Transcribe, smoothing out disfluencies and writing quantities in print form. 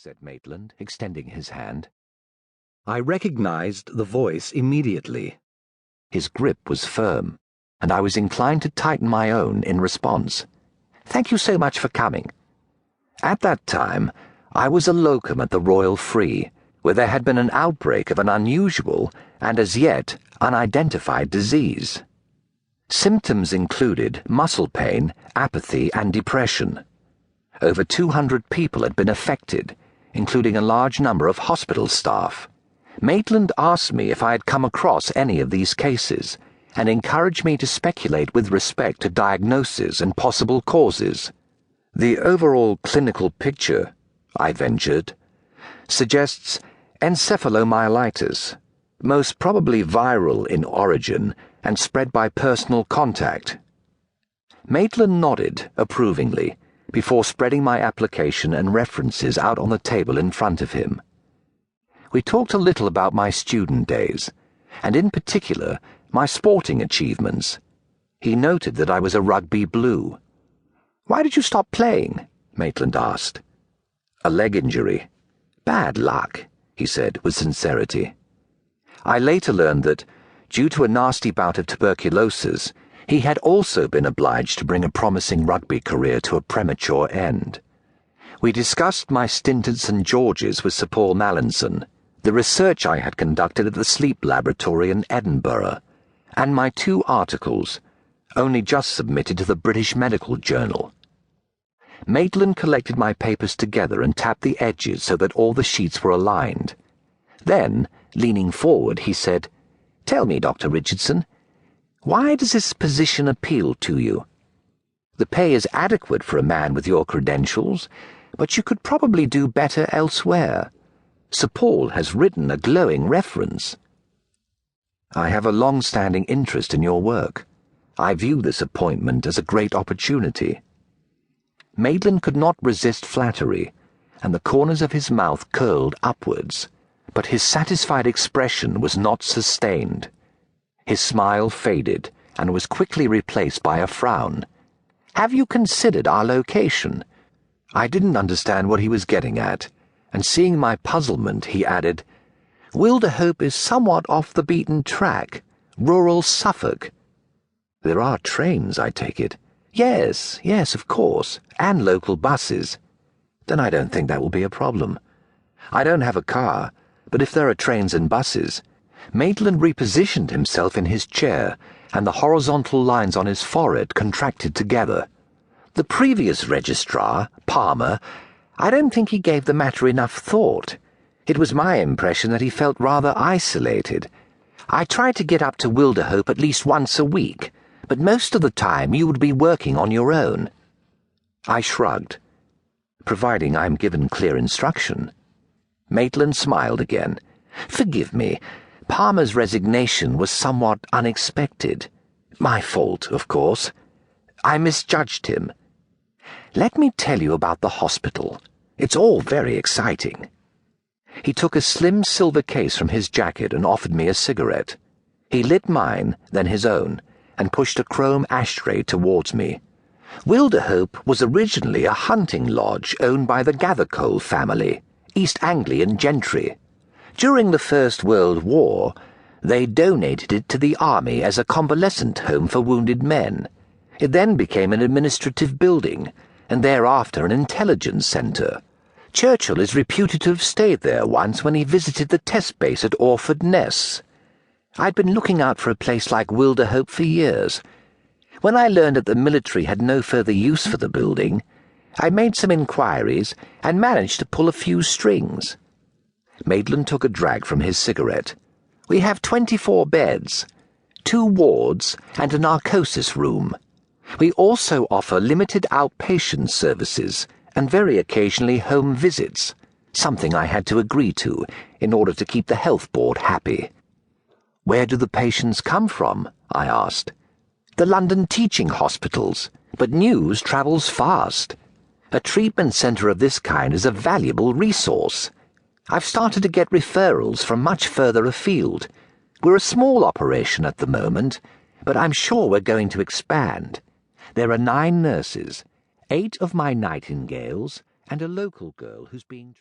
said Maitland, extending his hand. I recognized the voice immediately. His grip was firm, and I was inclined to tighten my own in response. Thank you so much for coming. At that time, I was a locum at the Royal Free, where there had been an outbreak of an unusual and as yet unidentified disease. Symptoms included muscle pain, apathy, and depression. Over 200 people had been affected, including a large number of hospital staff. Maitland asked me if I had come across any of these cases, and encouraged me to speculate with respect to diagnosis and possible causes. The overall clinical picture, I ventured, suggests encephalomyelitis, most probably viral in origin and spread by personal contact. Maitland nodded approvingly before spreading my application and references out on the table in front of him. We talked a little about my student days, and in particular my sporting achievements. He noted that I was a rugby blue. Why did you stop playing? Maitland asked. A leg injury. Bad luck, he said with sincerity. I later learned that, due to a nasty bout of tuberculosis, he had also been obliged to bring a promising rugby career to a premature end. We discussed my stint at St. George's with Sir Paul Mallinson, the research I had conducted at the Sleep Laboratory in Edinburgh, and my 2 articles, only just submitted to the British Medical Journal. Maitland collected my papers together and tapped the edges so that all the sheets were aligned. Then, leaning forward, he said, Tell me, Dr. Richardson, why does this position appeal to you? The pay is adequate for a man with your credentials, but you could probably do better elsewhere. Sir Paul has written a glowing reference. I have a long-standing interest in your work. I view this appointment as a great opportunity. Maitland could not resist flattery, and the corners of his mouth curled upwards, but his satisfied expression was not sustained. His smile faded and was quickly replaced by a frown. Have you considered our location? I didn't understand what he was getting at, and seeing my puzzlement, he added, Wyldehope is somewhat off the beaten track, rural Suffolk. There are trains, I take it. Yes, of course, and local buses. Then I don't think that will be a problem. I don't have a car, but if there are trains and buses. Maitland repositioned himself in his chair, and the horizontal lines on his forehead contracted together. The previous registrar, Palmer, I don't think he gave the matter enough thought. It was my impression that he felt rather isolated. I tried to get up to Wyldehope at least once a week, but most of the time you would be working on your own. I shrugged, providing I'm given clear instruction. Maitland smiled again. Forgive me. Palmer's resignation was somewhat unexpected. My fault, of course. I misjudged him. Let me tell you about the hospital. It's all very exciting. He took a slim silver case from his jacket and offered me a cigarette. He lit mine, then his own, and pushed a chrome ashtray towards me. Wyldehope was originally a hunting lodge owned by the Gathercole family, East Anglian gentry. During the First World War, they donated it to the army as a convalescent home for wounded men. It then became an administrative building, and thereafter an intelligence centre. Churchill is reputed to have stayed there once when he visited the test base at Orford Ness. I'd been looking out for a place like Wyldehope for years. When I learned that the military had no further use for the building, I made some inquiries and managed to pull a few strings. Maitland took a drag from his cigarette. We have 24 beds, 2 wards, and a narcosis room. We also offer limited outpatient services and very occasionally home visits, something I had to agree to in order to keep the health board happy. Where do the patients come from? I asked. The London teaching hospitals, but news travels fast. A treatment centre of this kind is a valuable resource. I've started to get referrals from much further afield. We're a small operation at the moment, but I'm sure we're going to expand. There are 9 nurses, 8 of my nightingales, and a local girl who's being